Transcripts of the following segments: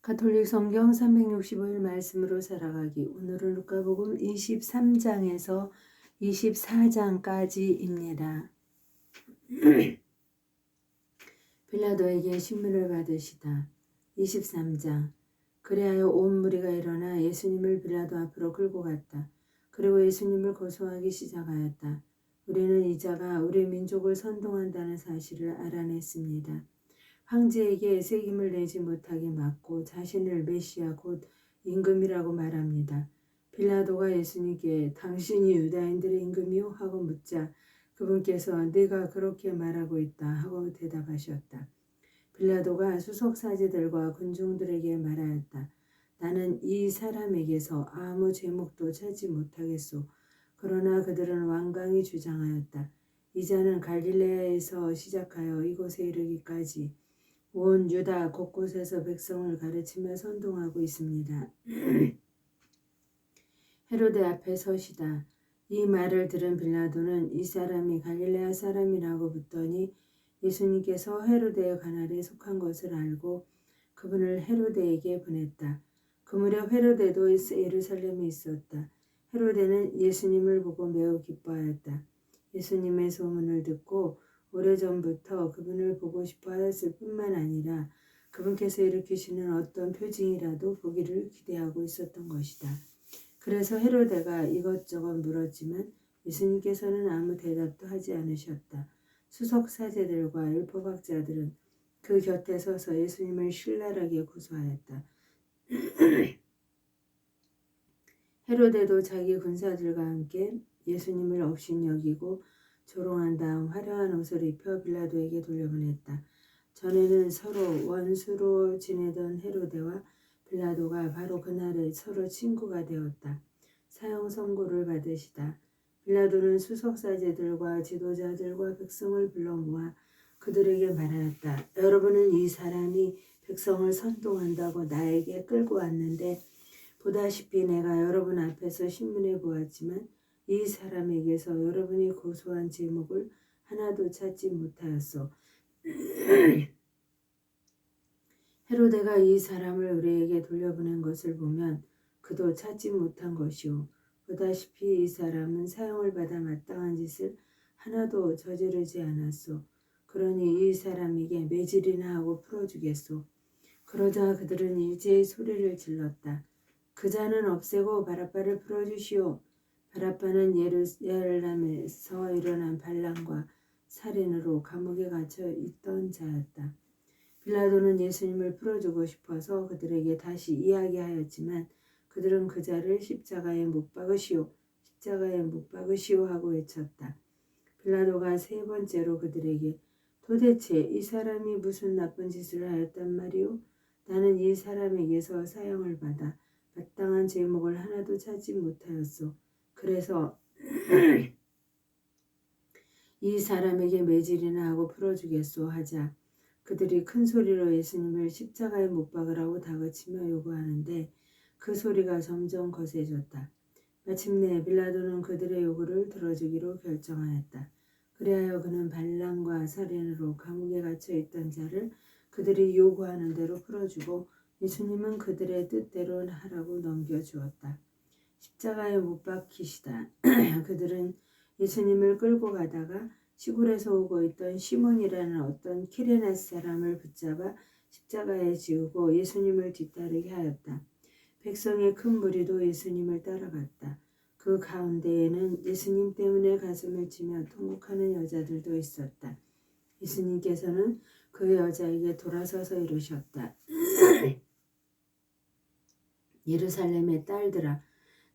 가톨릭 성경 365일 말씀으로 살아가기. 오늘은 루카복음 23장에서 24장까지입니다. 빌라도에게 신문을 받으시다. 23장. 그리하여 온 무리가 일어나 예수님을 빌라도 앞으로 끌고 갔다. 그리고 예수님을 고소하기 시작하였다. 우리는 이자가 우리 민족을 선동한다는 사실을 알아냈습니다. 황제에게 세금을 내지 못하게 막고 자신을 메시아 곧 임금이라고 말합니다. 빌라도가 예수님께 당신이 유다인들의 임금이요? 하고 묻자 그분께서 네가 그렇게 말하고 있다 하고 대답하셨다. 빌라도가 수석사제들과 군중들에게 말하였다. 나는 이 사람에게서 아무 제목도 찾지 못하겠소. 그러나 그들은 완강히 주장하였다. 이자는 갈릴레아에서 시작하여 이곳에 이르기까지 온 유다 곳곳에서 백성을 가르치며 선동하고 있습니다. 헤로데 앞에 서시다. 이 말을 들은 빌라도는 이 사람이 갈릴레아 사람이라고 묻더니 예수님께서 헤로데의 관할에 속한 것을 알고 그분을 헤로데에게 보냈다. 그 무렵 헤로데도 예루살렘에 있었다. 헤로데는 예수님을 보고 매우 기뻐하였다. 예수님의 소문을 듣고 오래전부터 그분을 보고 싶어 하였을 뿐만 아니라 그분께서 일으키시는 어떤 표징이라도 보기를 기대하고 있었던 것이다. 그래서 헤로데가 이것저것 물었지만 예수님께서는 아무 대답도 하지 않으셨다. 수석사제들과 율법학자들은 그 곁에 서서 예수님을 신랄하게 고소하였다. 헤로데도 자기 군사들과 함께 예수님을 업신여기고 조롱한 다음 화려한 옷을 입혀 빌라도에게 돌려보냈다. 전에는 서로 원수로 지내던 헤로데와 빌라도가 바로 그날에 서로 친구가 되었다. 사형 선고를 받으시다. 빌라도는 수석사제들과 지도자들과 백성을 불러 모아 그들에게 말하였다. 여러분은 이 사람이 백성을 선동한다고 나에게 끌고 왔는데 보다시피 내가 여러분 앞에서 신문해 보았지만 이 사람에게서 여러분이 고소한 제목을 하나도 찾지 못하였소. 헤로데가 이 사람을 우리에게 돌려보낸 것을 보면 그도 찾지 못한 것이오. 보다시피 이 사람은 사형을 받아 마땅한 짓을 하나도 저지르지 않았소. 그러니 이 사람에게 매질이나 하고 풀어주겠소. 그러자 그들은 일제히 소리를 질렀다. 그 자는 없애고 바라바를 풀어주시오. 바라바는 예루살렘에서 일어난 반란과 살인으로 감옥에 갇혀 있던 자였다. 빌라도는 예수님을 풀어주고 싶어서 그들에게 다시 이야기하였지만 그들은 그 자를 십자가에 못 박으시오. 십자가에 못 박으시오 하고 외쳤다. 빌라도가 세 번째로 그들에게 도대체 이 사람이 무슨 나쁜 짓을 하였단 말이오? 나는 이 사람에게서 사형을 받아 마땅한 제목을 하나도 찾지 못하였소. 그래서 이 사람에게 매질이나 하고 풀어주겠소 하자 그들이 큰 소리로 예수님을 십자가에 못 박으라고 다그치며 요구하는데 그 소리가 점점 거세졌다. 마침내 빌라도는 그들의 요구를 들어주기로 결정하였다. 그리하여 그는 반란과 살인으로 감옥에 갇혀 있던 자를 그들이 요구하는 대로 풀어주고 예수님은 그들의 뜻대로 하라고 넘겨주었다. 십자가에 못 박히시다. 그들은 예수님을 끌고 가다가 시골에서 오고 있던 시몬이라는 어떤 키레네 사람을 붙잡아 십자가에 지우고 예수님을 뒤따르게 하였다. 백성의 큰 무리도 예수님을 따라갔다. 그 가운데에는 예수님 때문에 가슴을 치며 통곡하는 여자들도 있었다. 예수님께서는 그 여자에게 돌아서서 이르셨다. 예루살렘의 딸들아,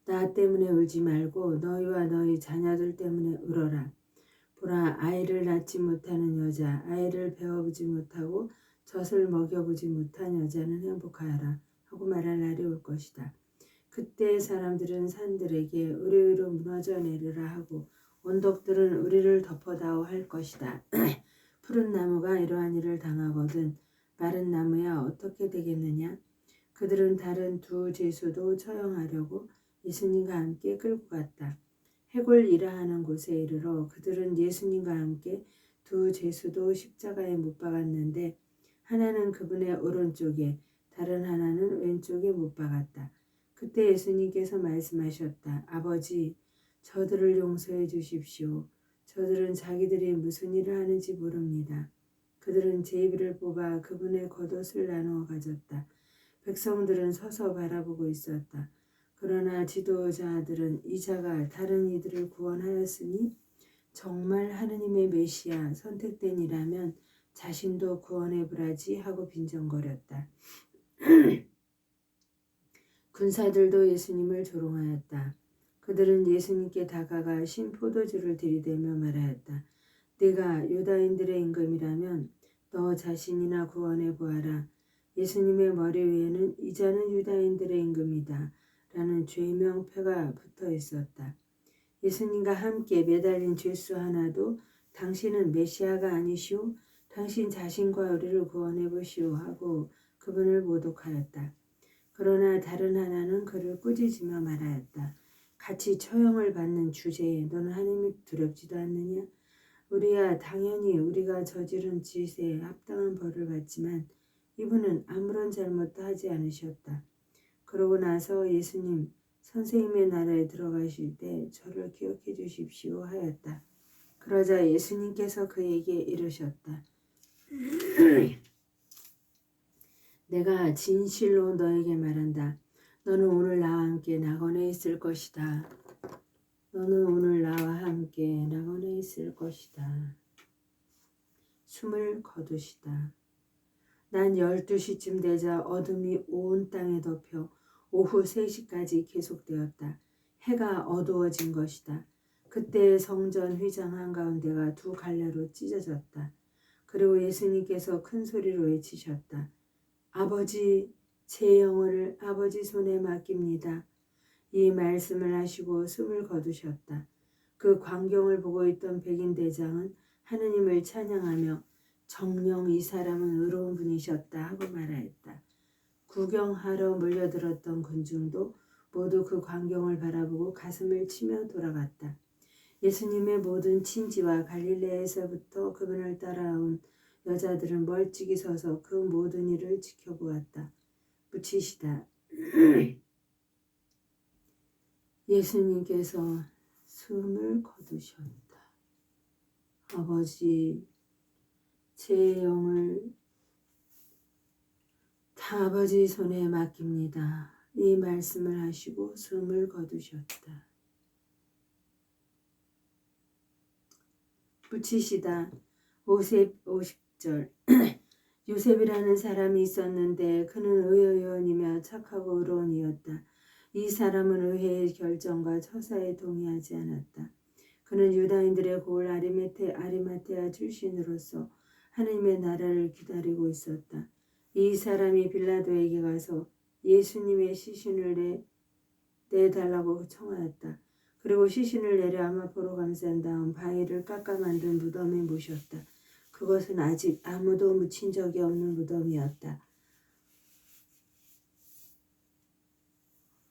나 때문에 울지 말고 너희와 너희 자녀들 때문에 울어라. 보라, 아이를 낳지 못하는 여자, 아이를 배워보지 못하고 젖을 먹여보지 못한 여자는 행복하여라 하고 말할 날이 올 것이다. 그때 사람들은 산들에게 우리 위로 무너져 내리라 하고 언덕들은 우리를 덮어다오 할 것이다. 푸른 나무가 이러한 일을 당하거든 마른 나무야 어떻게 되겠느냐? 그들은 다른 두 죄수도 처형하려고 예수님과 함께 끌고 갔다. 해골이라 하는 곳에 이르러 그들은 예수님과 함께 두 죄수도 십자가에 못 박았는데 하나는 그분의 오른쪽에 다른 하나는 왼쪽에 못 박았다. 그때 예수님께서 말씀하셨다. 아버지, 저들을 용서해 주십시오. 저들은 자기들이 무슨 일을 하는지 모릅니다. 그들은 제비를 뽑아 그분의 겉옷을 나누어 가졌다. 백성들은 서서 바라보고 있었다. 그러나 지도자들은 이 자가 다른 이들을 구원하였으니 정말 하느님의 메시아 선택된 이라면 자신도 구원해 보라지 하고 빈정거렸다. 군사들도 예수님을 조롱하였다. 그들은 예수님께 다가가 신 포도주를 들이대며 말하였다. 네가 유다인들의 임금이라면 너 자신이나 구원해 보아라. 예수님의 머리 위에는 이자는 유다인들의 임금이다 라는 죄명표가 붙어 있었다. 예수님과 함께 매달린 죄수 하나도 당신은 메시아가 아니시오. 당신 자신과 우리를 구원해 보시오 하고 그분을 모독하였다. 그러나 다른 하나는 그를 꾸짖으며 말하였다. 같이 처형을 받는 주제에 너는 하나님이 두렵지도 않느냐? 우리야 당연히 우리가 저지른 짓에 합당한 벌을 받지만 이분은 아무런 잘못도 하지 않으셨다. 그러고 나서 예수님 선생님의 나라에 들어가실 때 저를 기억해 주십시오 하였다. 그러자 예수님께서 그에게 이르셨다. 내가 진실로 너에게 말한다. 너는 오늘 나와 함께 낙원에 있을 것이다. 너는 오늘 나와 함께 낙원에 있을 것이다. 숨을 거두시다. 난 12시쯤 되자 어둠이 온 땅에 덮여 오후 3시까지 계속되었다. 해가 어두워진 것이다. 그때 성전 휘장 한가운데가 두 갈래로 찢어졌다. 그리고 예수님께서 큰 소리로 외치셨다. 아버지, 제 영혼을 아버지 손에 맡깁니다. 이 말씀을 하시고 숨을 거두셨다. 그 광경을 보고 있던 백인 대장은 하느님을 찬양하며 정녕 이 사람은 의로운 분이셨다 하고 말하였다. 구경하러 몰려들었던 군중도 모두 그 광경을 바라보고 가슴을 치며 돌아갔다. 예수님의 모든 친지와 갈릴레에서부터 그분을 따라온 여자들은 멀찍이 서서 그 모든 일을 지켜보았다. 묻히시다. 예수님께서 숨을 거두셨다. 아버지, 제 영을 다 아버지 손에 맡깁니다. 이 말씀을 하시고 숨을 거두셨다. 묻히시다. 50절 요셉이라는 사람이 있었는데 그는 의원이며 착하고 의로운 이였다. 이 사람은 의회의 결정과 처사에 동의하지 않았다. 그는 유다인들의 고을 아리마테아 출신으로서 하느님의 나라를 기다리고 있었다. 이 사람이 빌라도에게 가서 예수님의 시신을 내달라고 청하였다. 그리고 시신을 내려 아마포로 감싼 다음 바위를 깎아 만든 무덤에 모셨다. 그것은 아직 아무도 묻힌 적이 없는 무덤이었다.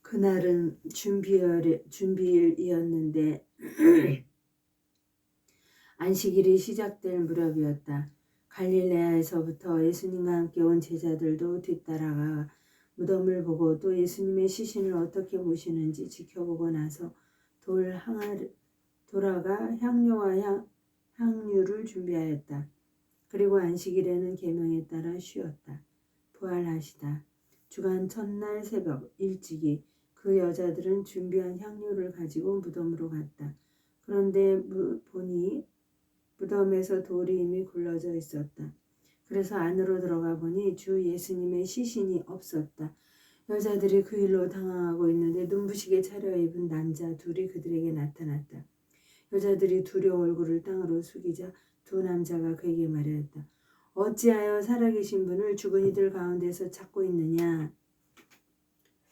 그날은 준비일이었는데 안식일이 시작될 무렵이었다. 갈릴레아에서부터 예수님과 함께 온 제자들도 뒤따라가 무덤을 보고 또 예수님의 시신을 어떻게 모시는지 지켜보고 나서 돌아가 향료와 향유를 준비하였다. 그리고 안식일에는 계명에 따라 쉬었다. 부활하시다. 주간 첫날 새벽 일찍이 그 여자들은 준비한 향료를 가지고 무덤으로 갔다. 그런데 보니 무덤에서 돌이 이미 굴러져 있었다. 그래서 안으로 들어가 보니 주 예수님의 시신이 없었다. 여자들이 그 일로 당황하고 있는데 눈부시게 차려입은 남자 둘이 그들에게 나타났다. 여자들이 두려워 얼굴을 땅으로 숙이자 두 남자가 그에게 말하였다. 어찌하여 살아계신 분을 죽은 이들 가운데서 찾고 있느냐?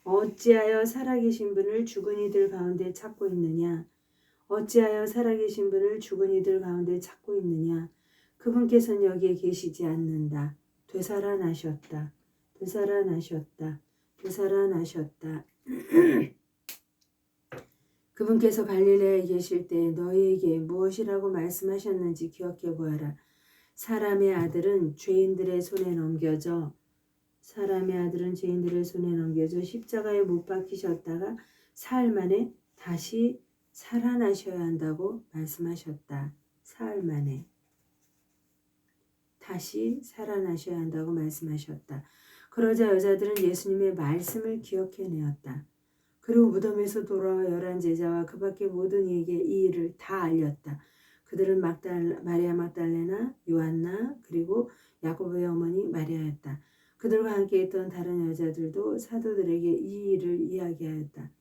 어찌하여 살아계신 분을 죽은 이들 가운데 찾고 있느냐? 어찌하여 살아계신 분을 죽은 이들 가운데 찾고 있느냐? 그분께서는 여기에 계시지 않는다. 되살아나셨다. 되살아나셨다. 되살아나셨다. 그분께서 갈릴레에 계실 때 너희에게 무엇이라고 말씀하셨는지 기억해 보아라. 사람의 아들은 죄인들의 손에 넘겨져 사람의 아들은 죄인들의 손에 넘겨져 십자가에 못 박히셨다가 사흘 만에 다시 살아나셔야 한다고 말씀하셨다. 사흘 만에 다시 살아나셔야 한다고 말씀하셨다. 그러자 여자들은 예수님의 말씀을 기억해내었다. 그리고 무덤에서 돌아와 11제자와 그 밖의 모든 이에게 이 일을 다 알렸다. 그들은 마리아 막달레나, 요한나, 그리고 야고보의 어머니 마리아였다. 그들과 함께 있던 다른 여자들도 사도들에게 이 일을 이야기하였다.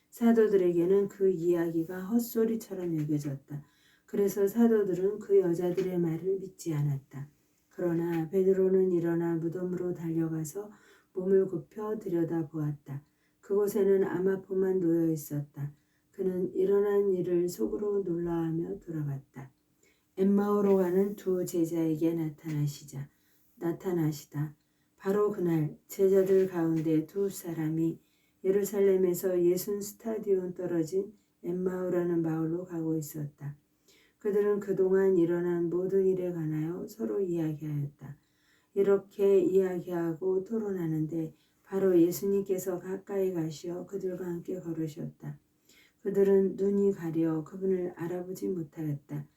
사도들에게는 그 이야기가 헛소리처럼 여겨졌다. 그래서 사도들은 그 여자들의 말을 믿지 않았다. 그러나 베드로는 일어나 무덤으로 달려가서 몸을 굽혀 들여다보았다. 그곳에는 아마포만 놓여 있었다. 그는 일어난 일을 속으로 놀라하며 돌아갔다. 엠마오로 가는 두 제자에게 나타나시다. 바로 그날 제자들 가운데 두 사람이 예루살렘에서 60스타디온 떨어진 엠마오라는 마을로 가고 있었다. 그들은 그동안 일어난 모든 일에 관하여 서로 이야기하였다. 이렇게 이야기하고 토론하는데 바로 예수님께서 가까이 가시어 그들과 함께 걸으셨다. 그들은 눈이 가려 그분을 알아보지 못하였다.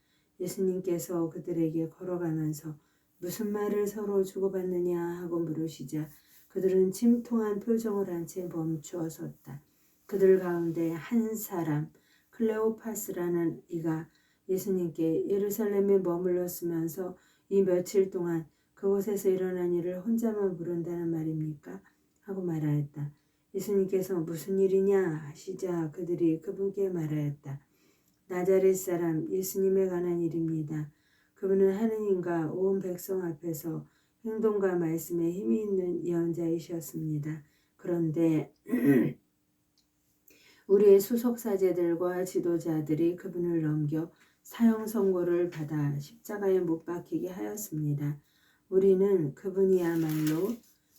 예수님께서 그들에게 걸어가면서 무슨 말을 서로 주고받느냐 하고 물으시자 그들은 침통한 표정을 한 채 멈추어 섰다. 그들 가운데 한 사람 클레오파스라는 이가 예수님께 예루살렘에 머물렀으면서 이 며칠 동안 그곳에서 일어난 일을 혼자만 부른다는 말입니까? 하고 말하였다. 예수님께서 무슨 일이냐 하시자 그들이 그분께 말하였다. 나자렛 사람 예수님에 관한 일입니다. 그분은 하느님과 온 백성 앞에서 행동과 말씀에 힘이 있는 예언자이셨습니다. 그런데 우리의 수석사제들과 지도자들이 그분을 넘겨 사형 선고를 받아 십자가에 못 박히게 하였습니다. 우리는 그분이야말로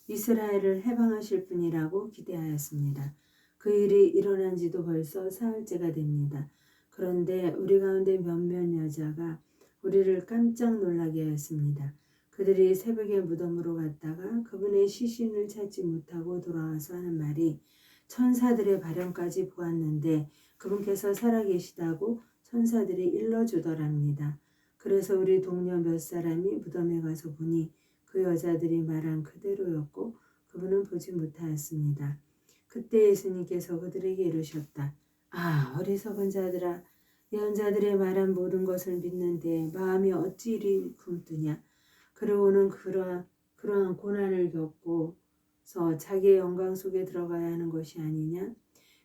이스라엘을 해방하실 분이라고 기대하였습니다. 그 일이 일어난 지도 벌써 사흘째가 됩니다. 그런데 우리 가운데 몇몇 여자가 우리를 깜짝 놀라게 하였습니다. 그들이 새벽에 무덤으로 갔다가 그분의 시신을 찾지 못하고 돌아와서 하는 말이 천사들의 발령까지 보았는데 그분께서 살아계시다고 천사들이 일러주더랍니다. 그래서 우리 동료 몇 사람이 무덤에 가서 보니 그 여자들이 말한 그대로였고 그분은 보지 못하였습니다. 그때 예수님께서 그들에게 이르셨다. 아, 어리석은 자들아, 예언자들의 말한 모든 것을 믿는데 마음이 어찌 이리 굼뜨냐. 그러고는 그러한 고난을 겪고서 자기의 영광 속에 들어가야 하는 것이 아니냐.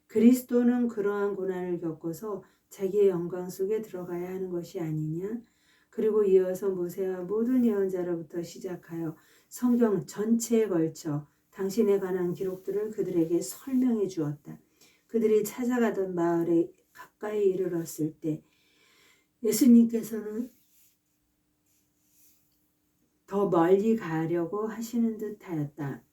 그리스도는 그러한 고난을 겪어서 자기의 영광 속에 들어가야 하는 것이 아니냐. 그리고 이어서 모세와 모든 예언자로부터 시작하여 성경 전체에 걸쳐 당신에 관한 기록들을 그들에게 설명해 주었다. 그들이 찾아가던 마을에 가까이 이르렀을 때 예수님께서는 더 멀리 가려고 하시는 듯하였다.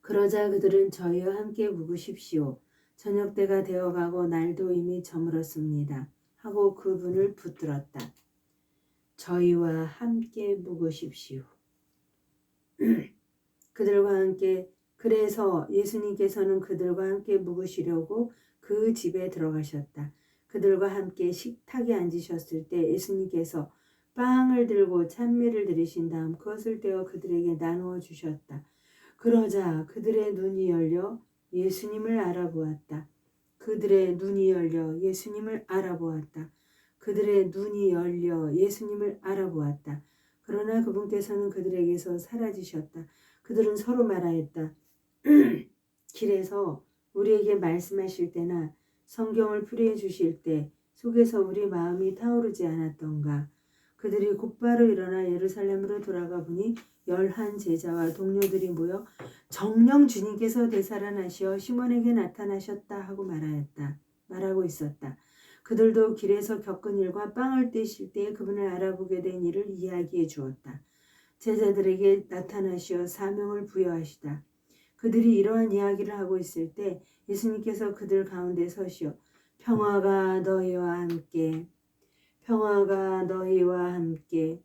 그러자 그들은 저희와 함께 묵으십시오. 저녁 때가 되어가고 날도 이미 저물었습니다. 하고 그분을 붙들었다. 저희와 함께 묵으십시오. 그들과 함께 그래서 예수님께서는 그들과 함께 묵으시려고 그 집에 들어가셨다. 그들과 함께 식탁에 앉으셨을 때 예수님께서 빵을 들고 찬미를 드리신 다음 그것을 떼어 그들에게 나누어 주셨다. 그러자 그들의 눈이 열려 예수님을 알아보았다. 그들의 눈이 열려 예수님을 알아보았다. 그들의 눈이 열려 예수님을 알아보았다. 그러나 그분께서는 그들에게서 사라지셨다. 그들은 서로 말하였다. 길에서 우리에게 말씀하실 때나 성경을 풀이해 주실 때 속에서 우리 마음이 타오르지 않았던가. 그들이 곧바로 일어나 예루살렘으로 돌아가 보니 11제자와 동료들이 모여 정령 주님께서 되살아나시어 시몬에게 나타나셨다 하고 말하고 있었다. 그들도 길에서 겪은 일과 빵을 떼실 때 그분을 알아보게 된 일을 이야기해 주었다. 제자들에게 나타나시어 사명을 부여하시다. 그들이 이러한 이야기를 하고 있을 때 예수님께서 그들 가운데 서시어 평화가 너희와 함께, 평화가 너희와 함께,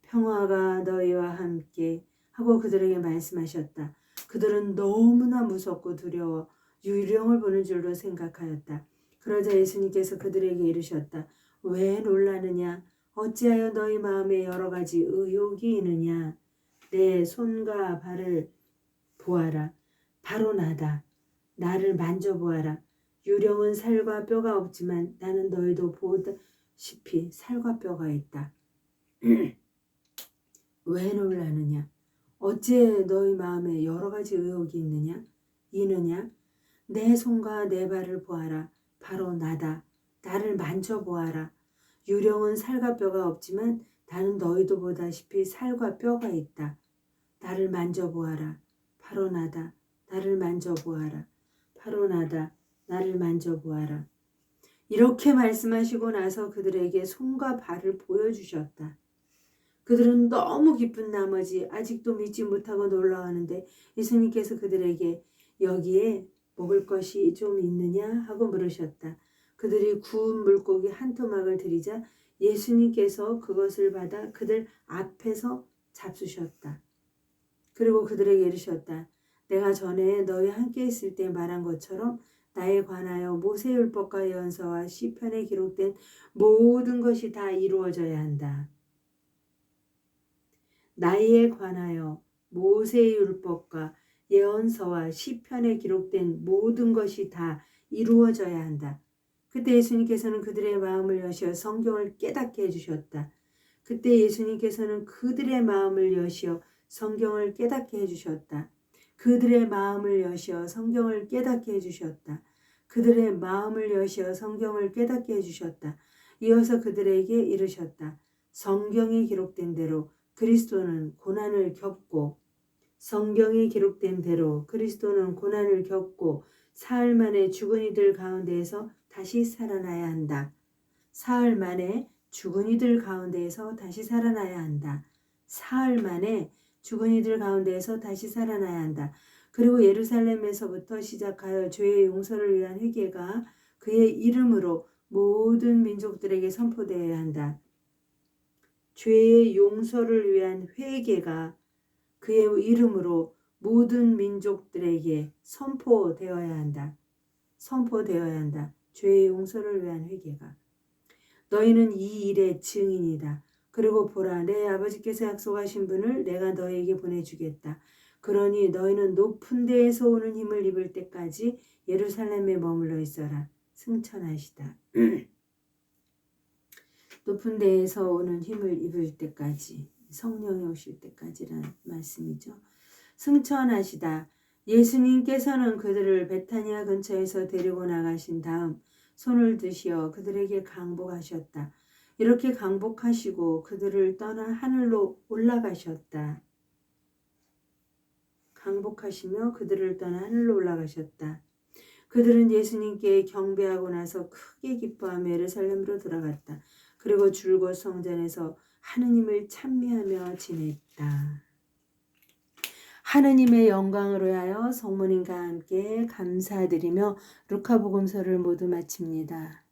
평화가 너희와 함께 하고 그들에게 말씀하셨다. 그들은 너무나 무섭고 두려워 유령을 보는 줄로 생각하였다. 그러자 예수님께서 그들에게 이르셨다. 왜 놀라느냐? 어찌하여 너희 마음에 여러 가지 의혹이 있느냐? 내 손과 발을 보아라. 바로 나다. 나를 만져보아라. 유령은 살과 뼈가 없지만 나는 너희도 보다시피 살과 뼈가 있다. 왜 놀라느냐? 어찌 너희 마음에 여러 가지 의혹이 있느냐? 내 손과 내 발을 보아라. 바로 나다. 나를 만져보아라. 유령은 살과 뼈가 없지만 나는 너희도 보다시피 살과 뼈가 있다. 나를 만져보아라. 바로 나다. 나를 만져보아라. 바로 나다. 나를 만져보아라. 이렇게 말씀하시고 나서 그들에게 손과 발을 보여주셨다. 그들은 너무 기쁜 나머지 아직도 믿지 못하고 놀라워하는데 예수님께서 그들에게 여기에 먹을 것이 좀 있느냐 하고 물으셨다. 그들이 구운 물고기 한 토막을 드리자 예수님께서 그것을 받아 그들 앞에서 잡수셨다. 그리고 그들에게 이르셨다. 내가 전에 너희 함께 있을 때 말한 것처럼 나에 관하여 모세율법과 예언서와 시편에 기록된 모든 것이 다 이루어져야 한다. 나에 관하여 모세율법과 예언서와 시편에 기록된 모든 것이 다 이루어져야 한다. 그때 예수님께서는 그들의 마음을 여시어 성경을 깨닫게 해주셨다. 그때 예수님께서는 그들의 마음을 여시어 성경을 깨닫게 해주셨다. 그들의 마음을 여시어 성경을 깨닫게 해주셨다. 그들의 마음을 여시어 성경을 깨닫게 해주셨다. 이어서 그들에게 이르셨다. 성경에 기록된 대로 그리스도는 고난을 겪고 성경에 기록된 대로 그리스도는 고난을 겪고 사흘 만에 죽은 이들 가운데에서 다시 살아나야 한다. 사흘 만에 죽은 이들 가운데에서 다시 살아나야 한다. 사흘 만에 죽은 이들 가운데에서 다시 살아나야 한다. 그리고 예루살렘에서부터 시작하여 죄의 용서를 위한 회개가 그의 이름으로 모든 민족들에게 선포되어야 한다. 죄의 용서를 위한 회개가 그의 이름으로 모든 민족들에게 선포되어야 한다. 선포되어야 한다. 죄의 용서를 위한 회개가. 너희는 이 일의 증인이다. 그리고 보라, 내 아버지께서 약속하신 분을 내가 너희에게 보내주겠다. 그러니 너희는 높은 데에서 오는 힘을 입을 때까지 예루살렘에 머물러 있어라. 승천하시다. 높은 데에서 오는 힘을 입을 때까지, 성령이 오실 때까지라는 말씀이죠. 승천하시다. 예수님께서는 그들을 베타니아 근처에서 데리고 나가신 다음 손을 드시어 그들에게 강복하셨다. 이렇게 강복하시고 그들을 떠나 하늘로 올라가셨다. 강복하시며 그들을 떠나 하늘로 올라가셨다. 그들은 예수님께 경배하고 나서 크게 기뻐하며 예루살렘으로 돌아갔다. 그리고 줄곧 성전에서 하느님을 찬미하며 지냈다. 하느님의 영광으로 하여 성모님과 함께 감사드리며 루카복음서를 모두 마칩니다.